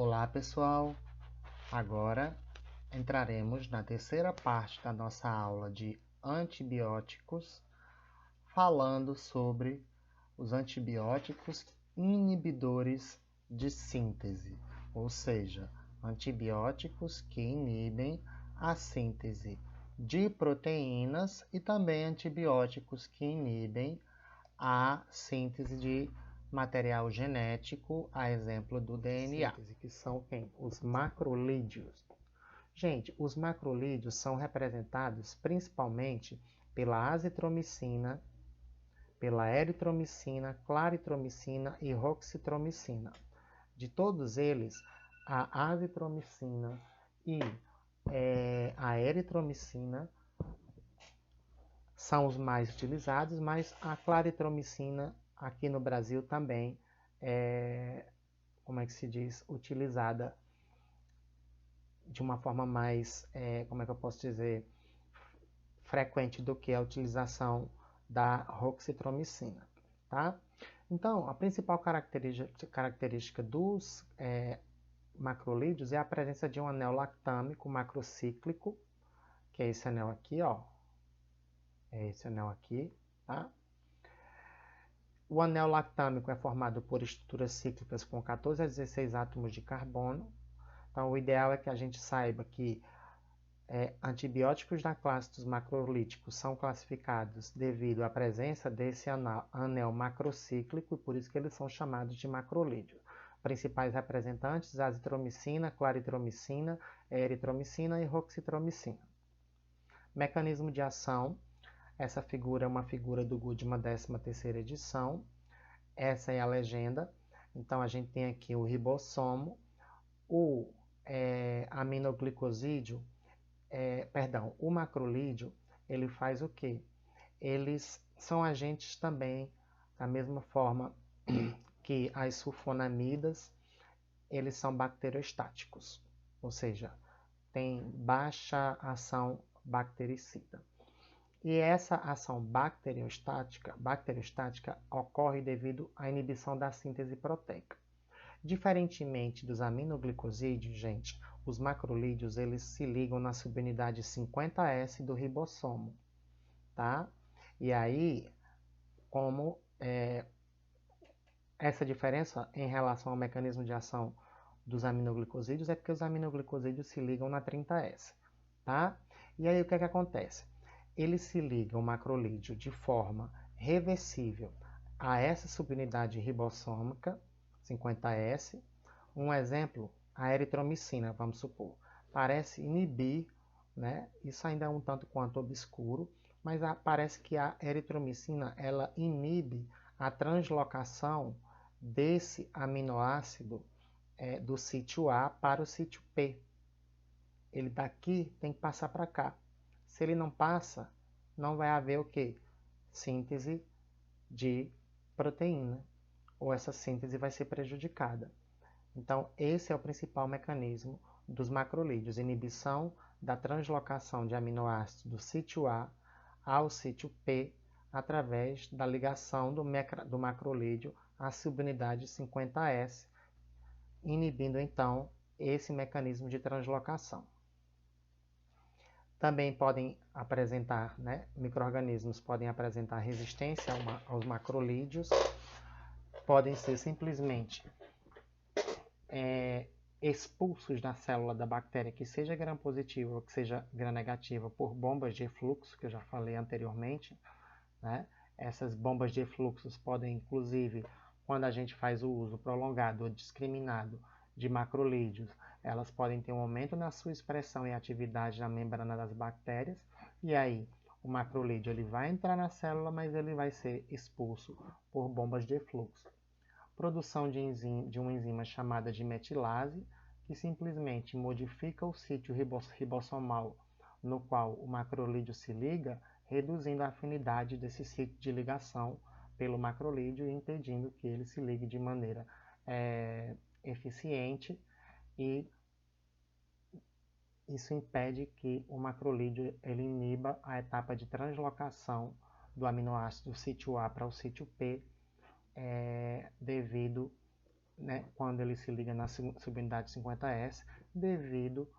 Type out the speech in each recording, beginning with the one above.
Olá pessoal, agora entraremos na terceira parte da nossa aula de antibióticos, falando sobre os antibióticos inibidores de síntese, ou seja, antibióticos que inibem a síntese de proteínas e também antibióticos que inibem a síntese de material genético, a exemplo do DNA, que são quem? Os macrolídeos. Gente, os macrolídeos são representados principalmente pela azitromicina, pela eritromicina, claritromicina e roxitromicina. De todos eles, a azitromicina e a eritromicina são os mais utilizados, mas a claritromicina aqui no Brasil também é, utilizada de uma forma mais, frequente do que a utilização da roxitromicina, tá? Então, a principal característica dos macrolídeos é a presença de um anel lactâmico macrocíclico, que é esse anel aqui, ó. É esse anel aqui, tá? O anel lactâmico é formado por estruturas cíclicas com 14 a 16 átomos de carbono. Então, o ideal é que a gente saiba que antibióticos da classe dos macrolíticos são classificados devido à presença desse anel macrocíclico e por isso que eles são chamados de macrolídeos. Principais representantes: azitromicina, claritromicina, eritromicina e roxitromicina. Mecanismo de ação. Essa figura é uma figura do Goodman 13ª edição. Essa é a legenda. Então, a gente tem aqui o ribossomo, o aminoglicosídeo, o macrolídeo, ele faz o quê? Eles são agentes também, da mesma forma que as sulfonamidas, eles são bacteriostáticos, ou seja, tem baixa ação bactericida. E essa ação bacteriostática ocorre devido à inibição da síntese proteica. Diferentemente dos aminoglicosídeos, gente, os macrolídeos eles se ligam na subunidade 50S do ribossomo, tá? E aí, como essa diferença em relação ao mecanismo de ação dos aminoglicosídeos é porque os aminoglicosídeos se ligam na 30S, tá? E aí o que é que acontece? Eles se ligam, o macrolídeo, de forma reversível a essa subunidade ribossômica, 50S. Um exemplo, a eritromicina, vamos supor, parece inibir, né? Isso ainda é um tanto quanto obscuro, mas parece que a eritromicina, ela inibe a translocação desse aminoácido do sítio A para o sítio P. Ele daqui tem que passar para cá. Se ele não passa, não vai haver o quê? Síntese de proteína, ou essa síntese vai ser prejudicada. Então, esse é o principal mecanismo dos macrolídeos, inibição da translocação de aminoácidos do sítio A ao sítio P, através da ligação do macrolídeo à subunidade 50S, inibindo então esse mecanismo de translocação. Também podem apresentar, micro-organismos podem apresentar resistência aos macrolídeos, podem ser simplesmente expulsos da célula da bactéria, que seja gram-positiva ou que seja gram-negativa, por bombas de efluxo, que eu já falei anteriormente, né? Essas bombas de efluxos podem, inclusive, quando a gente faz o uso prolongado ou discriminado de macrolídeos, elas podem ter um aumento na sua expressão e atividade na membrana das bactérias, e aí o macrolídeo ele vai entrar na célula, mas ele vai ser expulso por bombas de efluxo. Produção de uma enzima chamada de metilase, que simplesmente modifica o sítio ribossomal no qual o macrolídeo se liga, reduzindo a afinidade desse sítio de ligação pelo macrolídeo e impedindo que ele se ligue de maneira eficiente, e isso impede que o macrolídeo ele iniba a etapa de translocação do aminoácido do sítio A para o sítio P, devido né, quando ele se liga na subunidade 50S, devido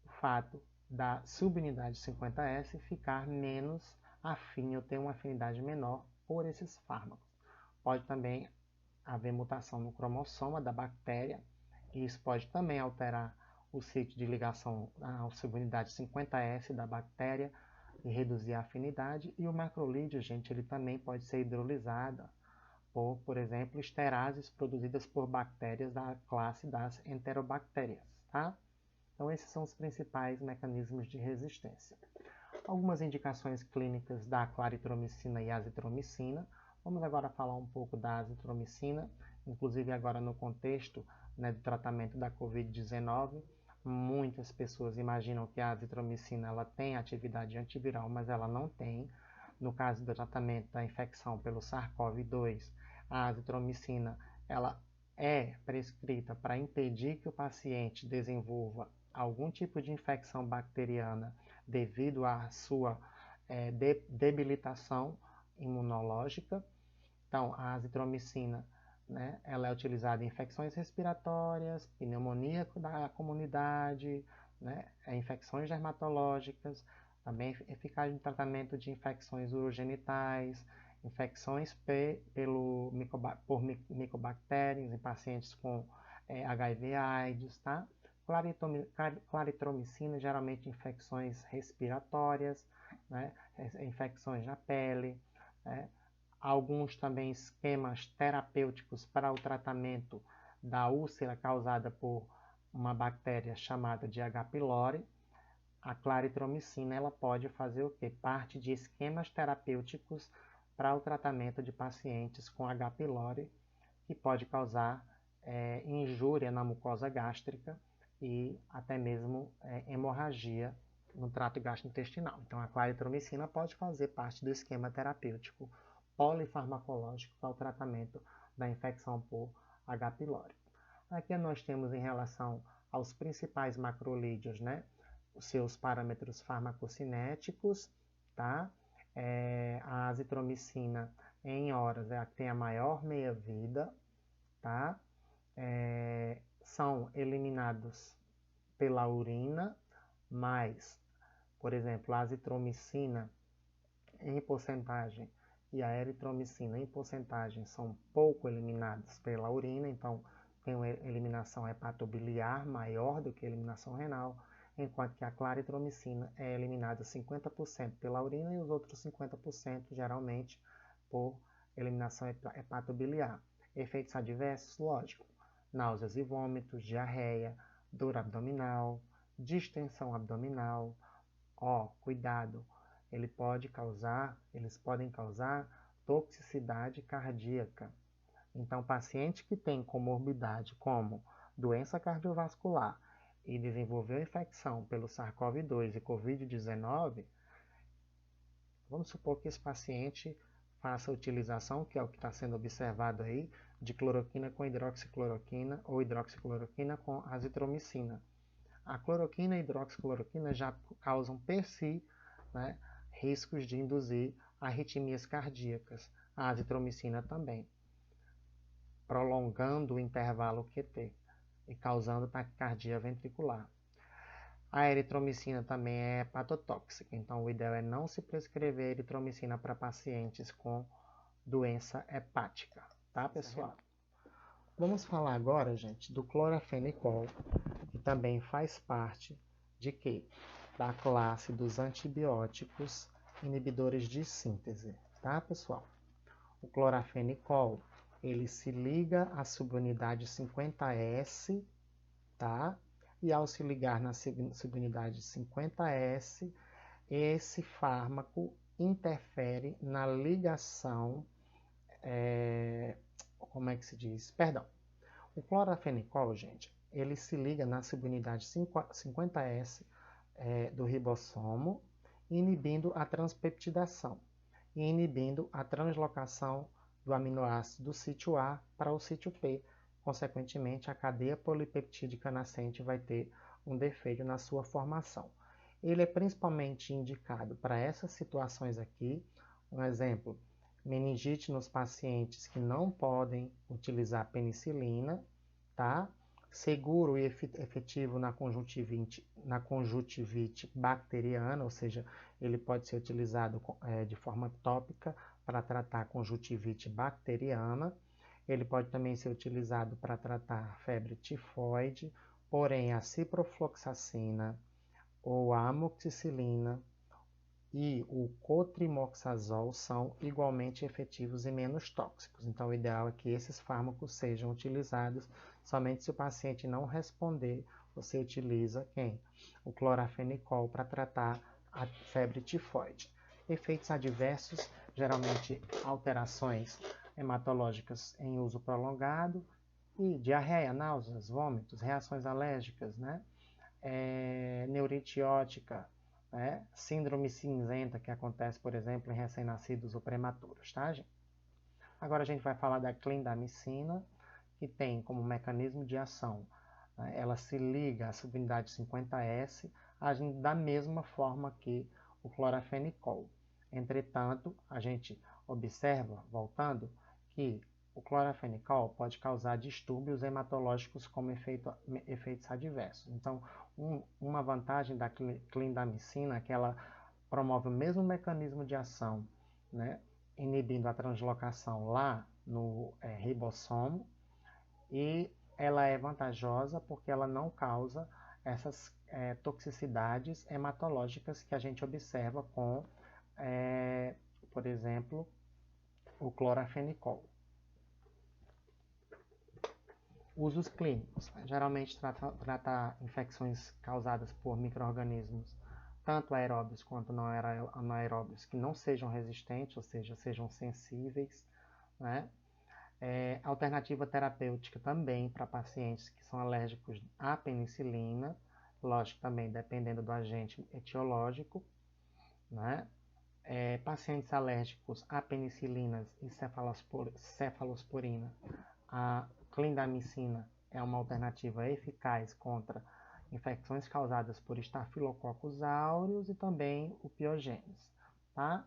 ao fato da subunidade 50S ficar menos afim ou ter uma afinidade menor por esses fármacos. Pode também haver mutação no cromossoma da bactéria, e isso pode também alterar o sítio de ligação à subunidade 50S da bactéria e reduzir a afinidade. E o macrolídeo, gente, ele também pode ser hidrolisado por exemplo, esterases produzidas por bactérias da classe das enterobactérias, tá? Então, esses são os principais mecanismos de resistência. Algumas indicações clínicas da claritromicina e azitromicina. Vamos agora falar um pouco da azitromicina, inclusive agora no contexto, né, do tratamento da Covid-19. Muitas pessoas imaginam que a azitromicina ela tem atividade antiviral, mas ela não tem. No caso do tratamento da infecção pelo SARS-CoV-2, a azitromicina ela é prescrita para impedir que o paciente desenvolva algum tipo de infecção bacteriana devido à sua debilitação imunológica. Então, a azitromicina, né, ela é utilizada em infecções respiratórias, pneumonia da comunidade, né, infecções dermatológicas, também eficaz no tratamento de infecções urogenitais, infecções por micobactérias em pacientes com HIV/AIDS, tá? Claritromicina, geralmente infecções respiratórias, né? Infecções na pele, né? Alguns também esquemas terapêuticos para o tratamento da úlcera causada por uma bactéria chamada de H. pylori. A claritromicina ela pode fazer o quê? Parte de esquemas terapêuticos para o tratamento de pacientes com H. pylori, que pode causar injúria na mucosa gástrica e até mesmo hemorragia no trato gastrointestinal. Então, a claritromicina pode fazer parte do esquema terapêutico polifarmacológico para o tratamento da infecção por H. pylori. Aqui nós temos em relação aos principais macrolídeos, né? Os seus parâmetros farmacocinéticos, tá? A azitromicina em horas é a que tem a maior meia-vida, tá? São eliminados pela urina, mas, por exemplo, a azitromicina em porcentagem e a eritromicina em porcentagem são pouco eliminados pela urina, então tem uma eliminação hepatobiliar maior do que a eliminação renal, enquanto que a claritromicina é eliminada 50% pela urina e os outros 50% geralmente por eliminação hepatobiliar. Efeitos adversos, lógico, náuseas e vômitos, diarreia, dor abdominal, distensão abdominal. Cuidado, eles podem causar toxicidade cardíaca. Então, paciente que tem comorbidade como doença cardiovascular e desenvolveu infecção pelo SARS-CoV-2 e Covid-19, vamos supor que esse paciente faça a utilização, que é o que está sendo observado aí, de cloroquina com hidroxicloroquina ou hidroxicloroquina com azitromicina. A cloroquina e a hidroxicloroquina já causam per si, né, riscos de induzir arritmias cardíacas. A azitromicina também, prolongando o intervalo QT e causando taquicardia ventricular. A eritromicina também é hepatotóxica, então o ideal é não se prescrever eritromicina para pacientes com doença hepática, tá, pessoal? Vamos falar agora, gente, do clorafenicol, que também faz parte de quê? Da classe dos antibióticos inibidores de síntese, tá, pessoal? O clorafenicol, ele se liga à subunidade 50S, tá? E ao se ligar na subunidade 50S, esse fármaco interfere na ligação, como é que se diz? Perdão. O clorafenicol, gente, ele se liga na subunidade 50S do ribossomo, inibindo a transpeptidação e inibindo a translocação do aminoácido do sítio A para o sítio P. Consequentemente, a cadeia polipeptídica nascente vai ter um defeito na sua formação. Ele é principalmente indicado para essas situações aqui. Um exemplo, meningite nos pacientes que não podem utilizar penicilina, tá? Seguro e efetivo na conjuntivite bacteriana, ou seja, ele pode ser utilizado de forma tópica para tratar a conjuntivite bacteriana. Ele pode também ser utilizado para tratar febre tifoide, porém a ciprofloxacina ou a amoxicilina e o cotrimoxazol são igualmente efetivos e menos tóxicos. Então, o ideal é que esses fármacos sejam utilizados somente se o paciente não responder. Você utiliza quem? O clorafenicol para tratar a febre tifoide. Efeitos adversos, geralmente alterações hematológicas em uso prolongado e diarreia, náuseas, vômitos, reações alérgicas, né? Neurite ótica, né? Síndrome cinzenta, que acontece, por exemplo, em recém-nascidos ou prematuros, tá, gente? Agora a gente vai falar da clindamicina, que tem como mecanismo de ação, né? Ela se liga à subunidade 50S, agindo da mesma forma que o clorafenicol. Entretanto, a gente observa, voltando, que o clorafenicol pode causar distúrbios hematológicos como efeitos adversos. Então, uma vantagem da clindamicina é que ela promove o mesmo mecanismo de ação, né, inibindo a translocação lá no ribossomo, e ela é vantajosa porque ela não causa essas toxicidades hematológicas que a gente observa com, por exemplo, o clorafenicol. Usos clínicos. Geralmente trata infecções causadas por micro-organismos, tanto aeróbios quanto não anaeróbios, que não sejam resistentes, ou seja, sejam sensíveis, né? Alternativa terapêutica também para pacientes que são alérgicos à penicilina, lógico, também dependendo do agente etiológico, né? Pacientes alérgicos a penicilinas e cefalosporina, a clindamicina é uma alternativa eficaz contra infecções causadas por Staphylococcus aureus e também o Pyogenes, tá?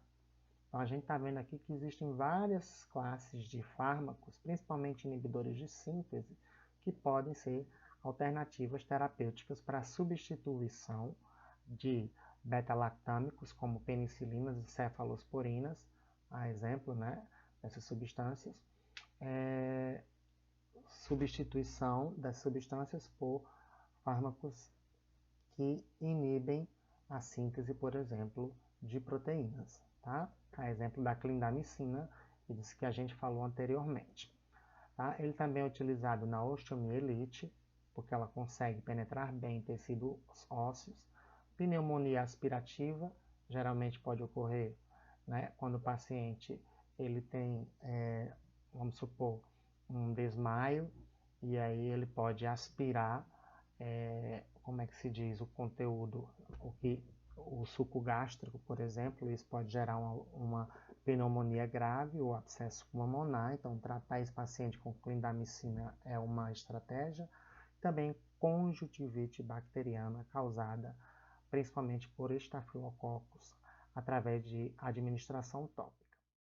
Então, a gente está vendo aqui que existem várias classes de fármacos, principalmente inibidores de síntese, que podem ser alternativas terapêuticas para substituição de beta-lactâmicos, como penicilinas e cefalosporinas, a exemplo, né, dessas substâncias. Substituição das substâncias por fármacos que inibem a síntese, por exemplo, de proteínas, tá? A exemplo da clindamicina, que a gente falou anteriormente. Tá? Ele também é utilizado na osteomielite, porque ela consegue penetrar bem em tecidos ósseos. Pneumonia aspirativa, geralmente pode ocorrer, né, quando o paciente ele tem, vamos supor, um desmaio, e aí ele pode aspirar, como é que se diz, o conteúdo, o suco gástrico, por exemplo. Isso pode gerar uma pneumonia grave ou abscesso pulmonar. Então, tratar esse paciente com clindamicina é uma estratégia. Também conjuntivite bacteriana causada principalmente por estafilococcus através de administração tópica.